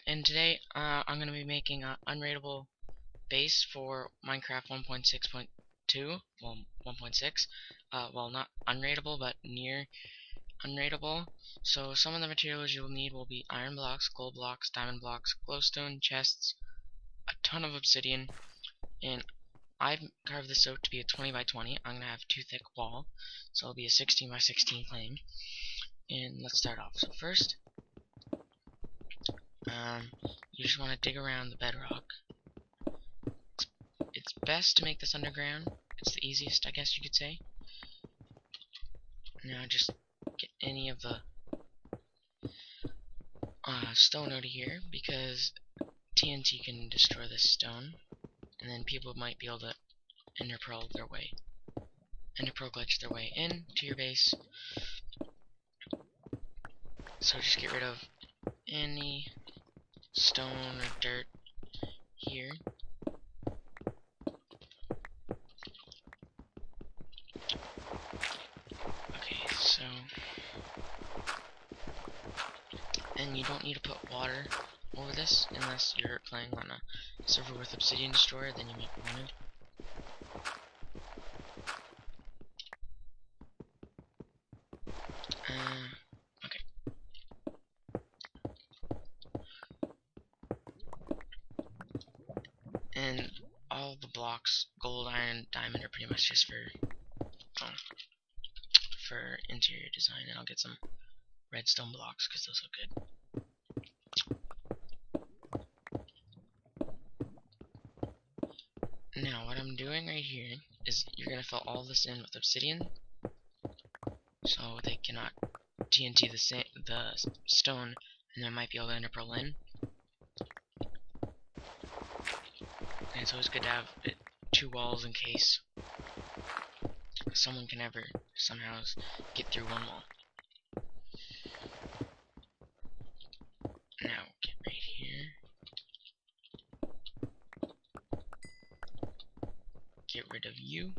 and today I'm going to be making an unraidable base for Minecraft 1.6.2, well 1.6, well not unraidable but near unraidable. So some of the materials you'll need will be iron blocks, gold blocks, diamond blocks, glowstone, chests, a ton of obsidian, and I've carved this out to be a 20 by 20. I'm going to have a 2 thick wall, so it'll be a 16 by 16 claim. And let's start off. So first, you just want to dig around the bedrock. It's best to make this underground. It's the easiest, I guess you could say. Now just get any of the stone out of here, because TNT can destroy this stone, and then people might be able to ender pearl glitch their way in to your base. So just get rid of any stone or dirt here. Okay, so and you don't need to put water over this unless you're playing on a server with Obsidian Destroyer, then you might want to. Okay. And all the blocks, gold, iron, diamond, are pretty much just for interior design, and I'll get some redstone blocks because those look good. Now what I'm doing right here is you're gonna fill all this in with obsidian, so they cannot TNT the stone, and they might be able to ender pearl in. And it's always good to have 2 walls in case someone can ever somehow get through one wall. Now get right here. Get rid of you.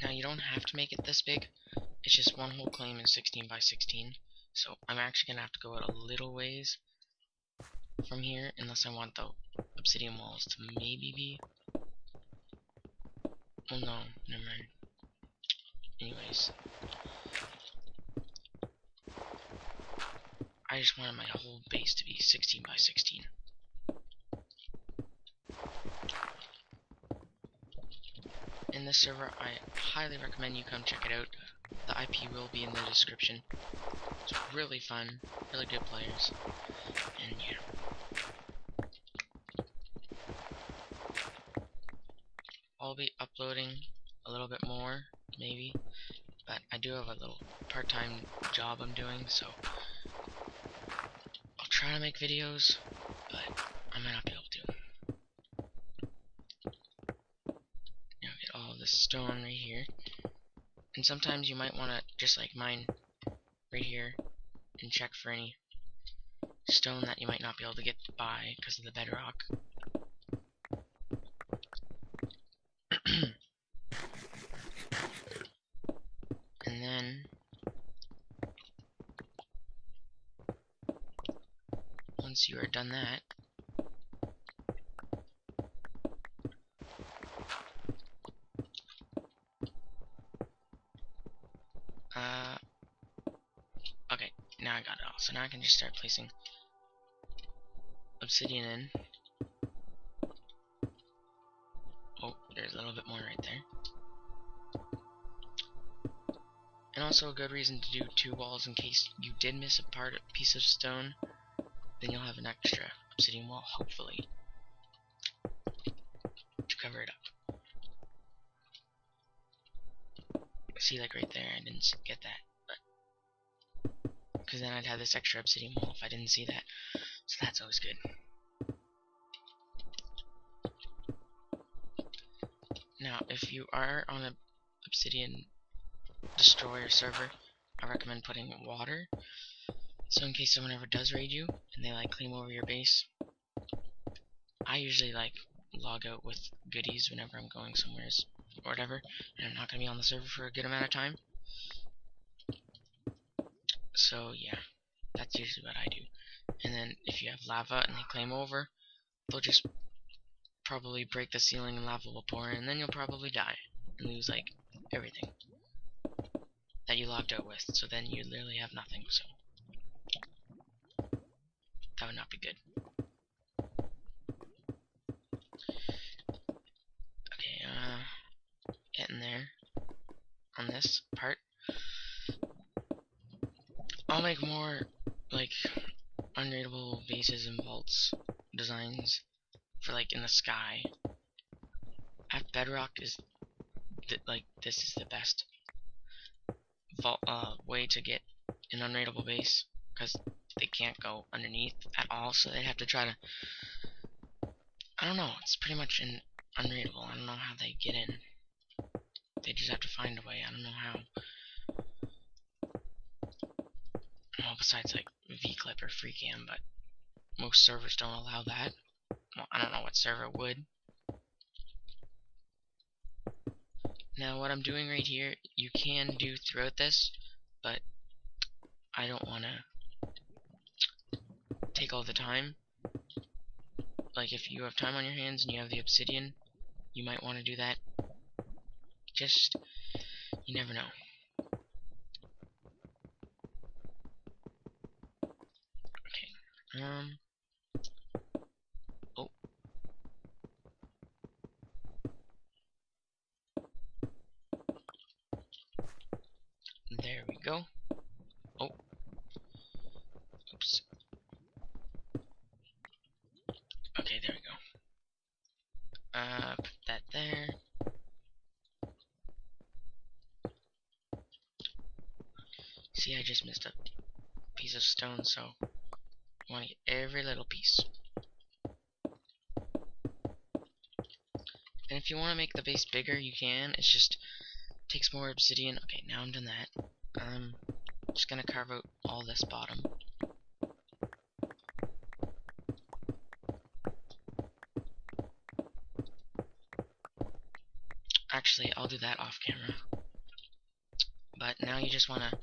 Now you don't have to make it this big. It's just one whole claim in 16 by 16. So I'm actually gonna have to go out a little ways from here, unless I want the obsidian walls to maybe be. Well, no, never mind. Anyways, I just wanted my whole base to be 16 by 16. In this server, I highly recommend you come check it out. The IP will be in the description. It's really fun, really good players, and yeah. I'll be uploading a little bit more, maybe, but I do have a little part-time job I'm doing, so I'll try to make videos, but I might not be able to. Now get all this stone right here, and sometimes you might want to just like mine right here and check for any stone that you might not be able to get by because of the bedrock. And then once you are done that, okay, now I got it all. So now I can just start placing obsidian in. Oh, there's a little bit more right there. And also a good reason to do 2 walls in case you did miss a piece of stone, then you'll have an extra obsidian wall, hopefully, to cover it up. See, like right there, I didn't get that, but because then I'd have this extra obsidian wall if I didn't see that, so that's always good. Now, if you are on a obsidian destroyer server, I recommend putting water, so in case someone ever does raid you and they like claim over your base. I usually like log out with goodies whenever I'm going somewhere or whatever, and I'm not going to be on the server for a good amount of time. So yeah, that's usually what I do. And then if you have lava and they claim over, they'll just probably break the ceiling and lava will pour in, and then you'll probably die and lose like everything that you logged out with. So then you literally have nothing. So that would not be good. Okay, getting there on this part. I'll make more like unraidable bases and vaults designs for like in the sky. At Bedrock is like this is the best vault way to get an unraidable base, because they can't go underneath at all, so they have to try to, I don't know, it's pretty much an unraidable. I don't know how they get in. They just have to find a way. I don't know how. Well, besides like VClip or FreeCam, but most servers don't allow that. Well, I don't know what server would. Now what I'm doing right here, you can do throughout this, but I don't want to take all the time. Like if you have time on your hands and you have the obsidian, you might want to do that. Just, you never know. Okay, oh. There we go. Oh. Oops. Okay, there we go. Put that there. See, I just missed a piece of stone, so I want to get every little piece. And if you want to make the base bigger, you can. It's just takes more obsidian. Okay, now I'm done that. I'm just gonna carve out all this bottom. Actually, I'll do that off camera. But now you just want to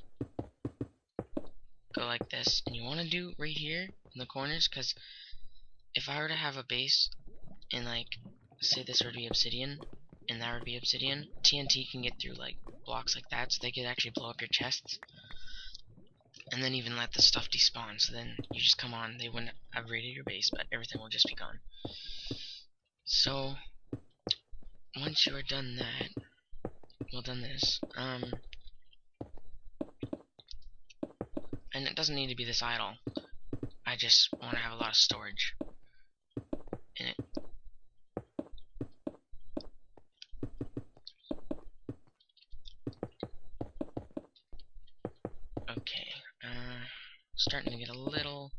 go like this, and you want to do right here in the corners, because if I were to have a base and like say this would be obsidian and that would be obsidian, TNT can get through like blocks like that, so they could actually blow up your chests and then even let the stuff despawn. So then you just come on, they wouldn't have raided your base, but everything will just be gone. So once you are done that, well, done this, and it doesn't need to be this idle. I just want to have a lot of storage in it. Okay, starting to get a little,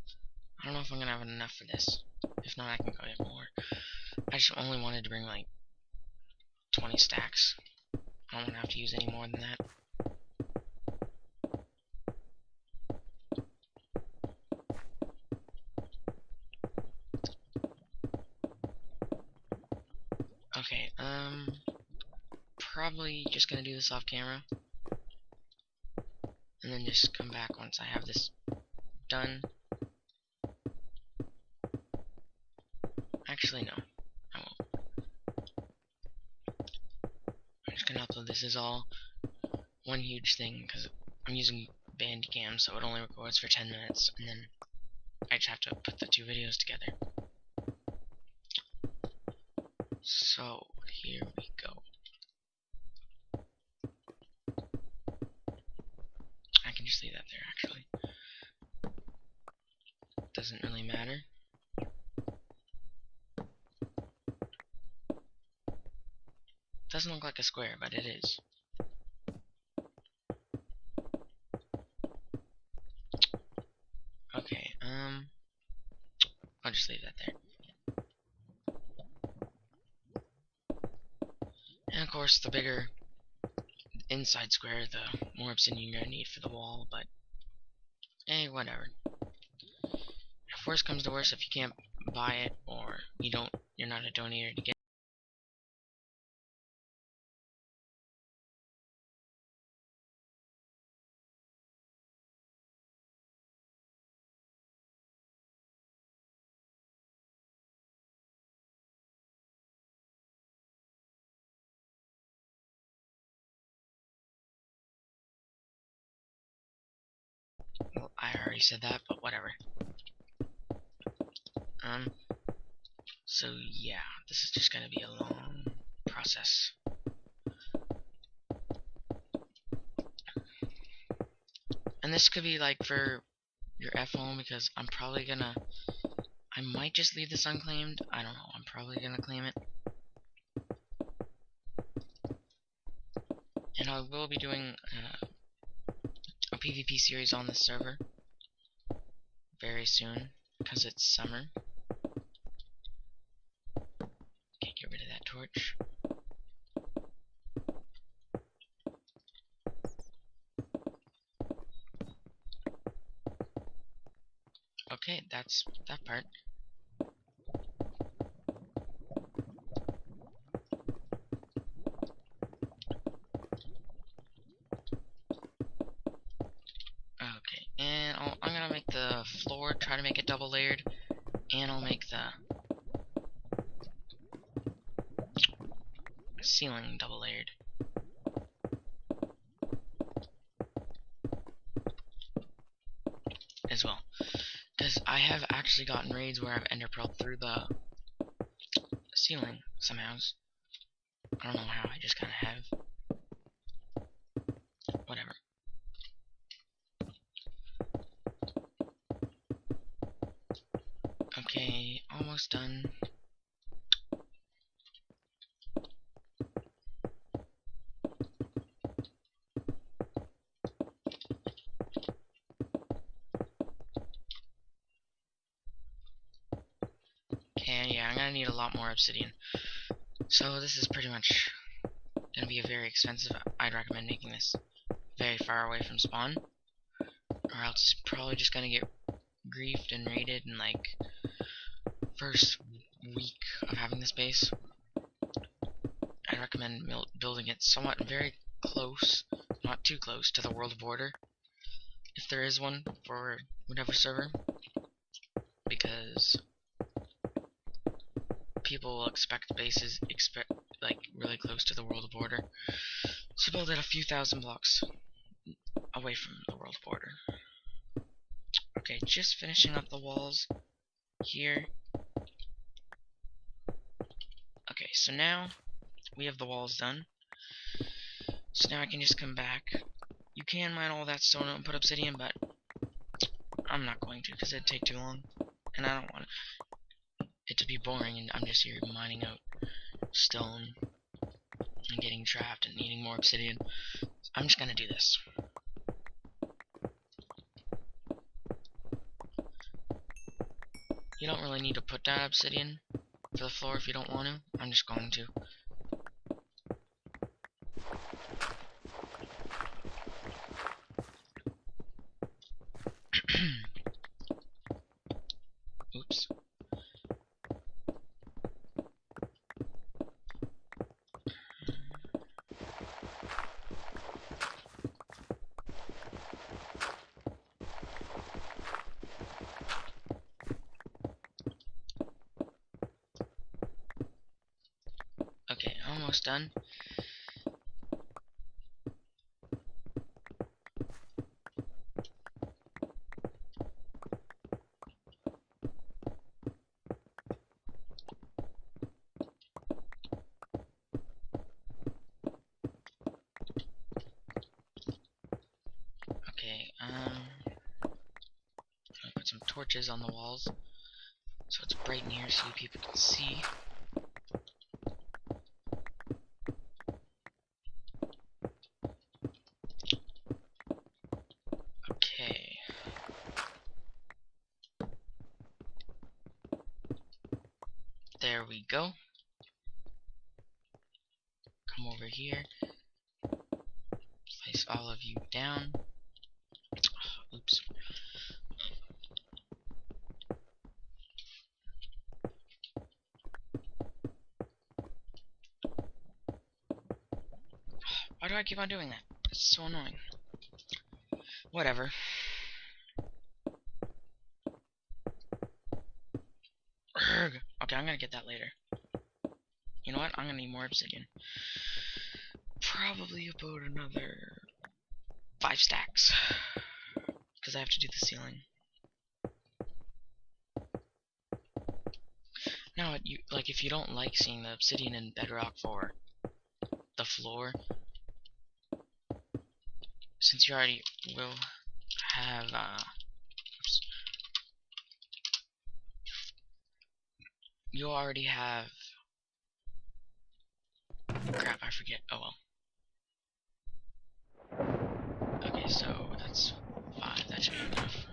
I don't know if I'm gonna have enough for this. If not, I can go get more. I just only wanted to bring like 20 stacks. I don't want to have to use any more than that. Okay, probably just gonna do this off camera, and then just come back once I have this done. Actually, no, I won't. I'm just gonna upload this as all one huge thing, because I'm using Bandicam, so it only records for 10 minutes, and then I just have to put the two videos together. So, here we go. I can just leave that there, actually. Doesn't really matter. Doesn't look like a square, but it is. Okay, I'll just leave that there. And of course, the bigger inside square, the more obsidian you're gonna need for the wall, but hey, whatever. If worst comes to worst, if you can't buy it, or you're not a donator to get I already said that, but whatever. So yeah, this is just gonna be a long process. And this could be like for your F home, because I might just leave this unclaimed. I don't know, I'm probably gonna claim it. And I will be doing a PvP series on this server very soon, because it's summer. Okay, get rid of that torch. Okay, that's that part. Okay, and I'm gonna make the floor, try to make it double layered, and I'll make the ceiling double layered as well. Because I have actually gotten raids where I've ender pearled through the ceiling somehow. I don't know how, I just kinda have. Whatever. Okay, almost done. Okay, yeah, I'm gonna need a lot more obsidian. So this is pretty much gonna be a very expensive. I'd recommend making this very far away from spawn, or else it's probably just gonna get griefed and raided in like first week of having this base. I'd recommend building it somewhat very close, not too close, to the world border, if there is one for whatever server, because people will expect bases like really close to the world border. So build it a few thousand blocks away from the world border. Okay, just finishing up the walls here. Okay, so now we have the walls done. So now I can just come back. You can mine all that stone and put obsidian, but I'm not going to, because it'd take too long. And I don't want it to be boring, and I'm just here mining out stone and getting trapped and needing more obsidian. I'm just gonna do this. You don't really need to put down obsidian for the floor if you don't want to. I'm just going to. Oops. Okay, almost done. Okay, I'll put some torches on the walls so it's bright in here so you people can see. Okay. There we go. Come over here. Place all of you down. Oops. Why do I keep on doing that? It's so annoying. Whatever. Urgh. Okay, I'm gonna get that later. You know what? I'm gonna need more obsidian. Probably about another 5 stacks. because I have to do the ceiling. Now, if you don't like seeing the obsidian and bedrock for the floor, since you already will have, oops, you already have, crap, I forget, oh well. Okay, so that's 5, that should be enough.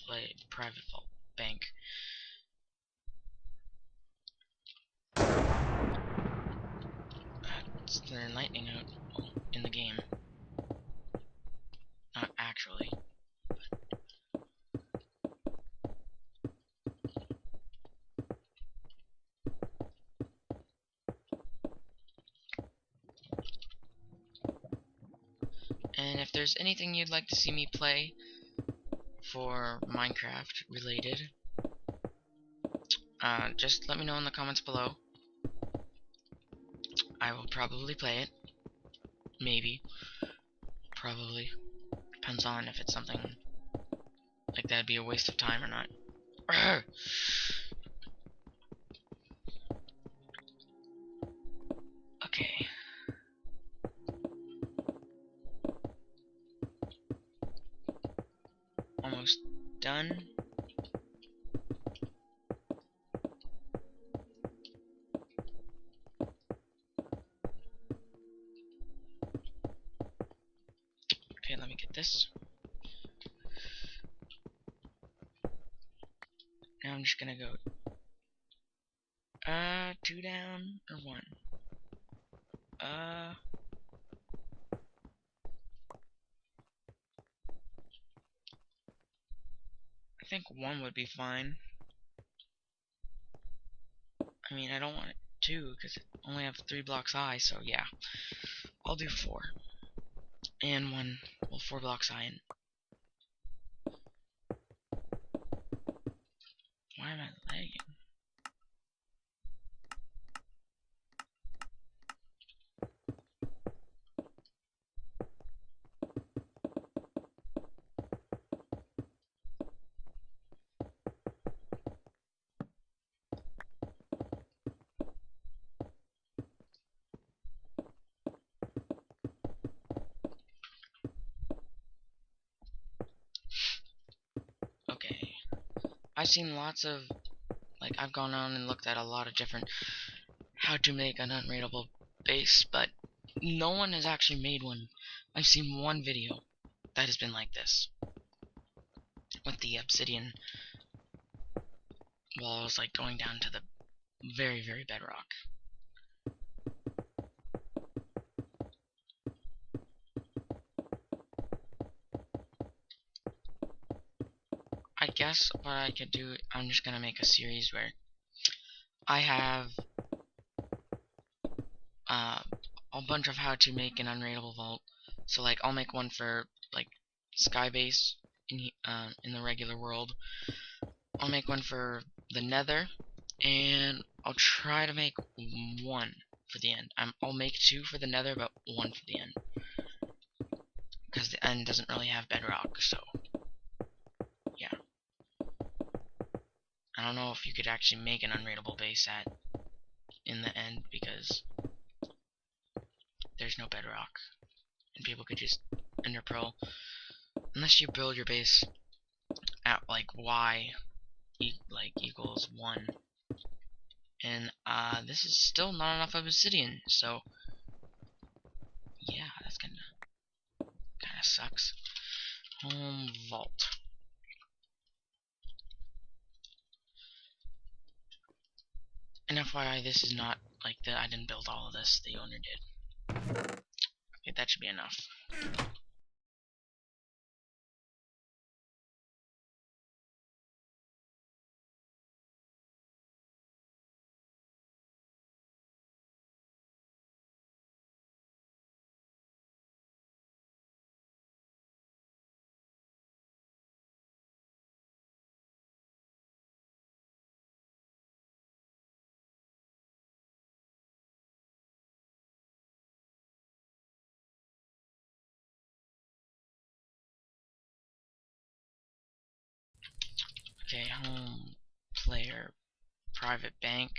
Play private vault bank. It's the lightning out, well, in the game. Not actually. And if there's anything you'd like to see me play for Minecraft related, just let me know in the comments below. I will probably play it. Maybe. Probably. Depends on if it's something like that'd be a waste of time or not. Okay. Almost done. Okay, let me get this. Now I'm just gonna go 2 down or 1. I think 1 would be fine. I mean, I don't want it 2 because I only have 3 blocks high, so yeah. I'll do 4. And 1, well, 4 blocks high. And why am I lagging? Okay. I've seen lots of, like, I've gone on and looked at a lot of different how to make an unraidable base, but no one has actually made one. I've seen one video that has been like this, with the obsidian walls, like, going down to the very, very bedrock. I guess what I could do, I'm just gonna make a series where I have a bunch of how to make an unraidable vault. So, like, I'll make one for, like, Skybase in the regular world. I'll make one for the Nether, and I'll try to make 1 for the end. I'll make 2 for the Nether, but 1 for the end, because the end doesn't really have bedrock. So, yeah. I don't know if you could actually make an unraidable base in the end, because there's no bedrock, and people could just ender pearl, unless you build your base at like y equals 1, and this is still not enough obsidian, so yeah, that's kinda sucks. Home vault. And FYI, this is not like that. I didn't build all of this, the owner did. Okay, that should be enough. Okay, home player private bank.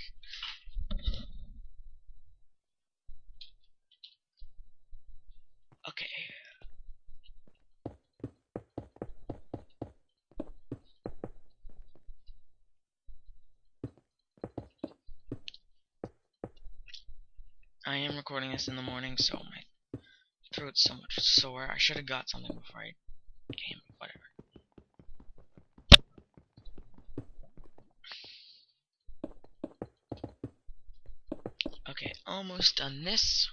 Okay. I am recording this in the morning, so my throat's so much sore. I should have got something before I came. Whatever. Okay, almost done this.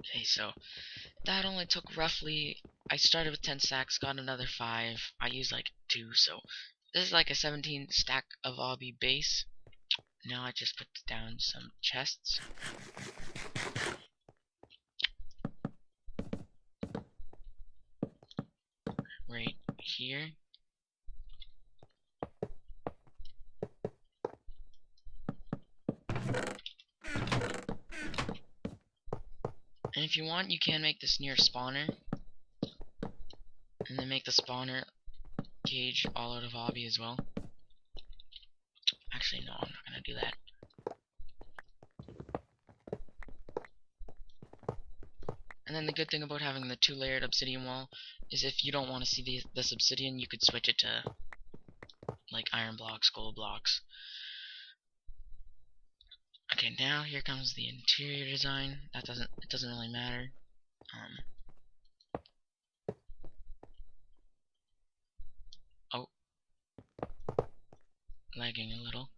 Okay, so that only took roughly. I started with 10 stacks, got another 5. I used like 2, so this is like a 17 stack of obby base. Now I just put down some chests. Right here. And if you want, you can make this near spawner. And then make the spawner cage all out of obby as well. Actually, no, I'm not gonna do that. And then the good thing about having the 2-layered obsidian wall is if you don't want to see this obsidian, you could switch it to like iron blocks, gold blocks. Okay, now here comes the interior design. It doesn't really matter. Oh, lagging a little.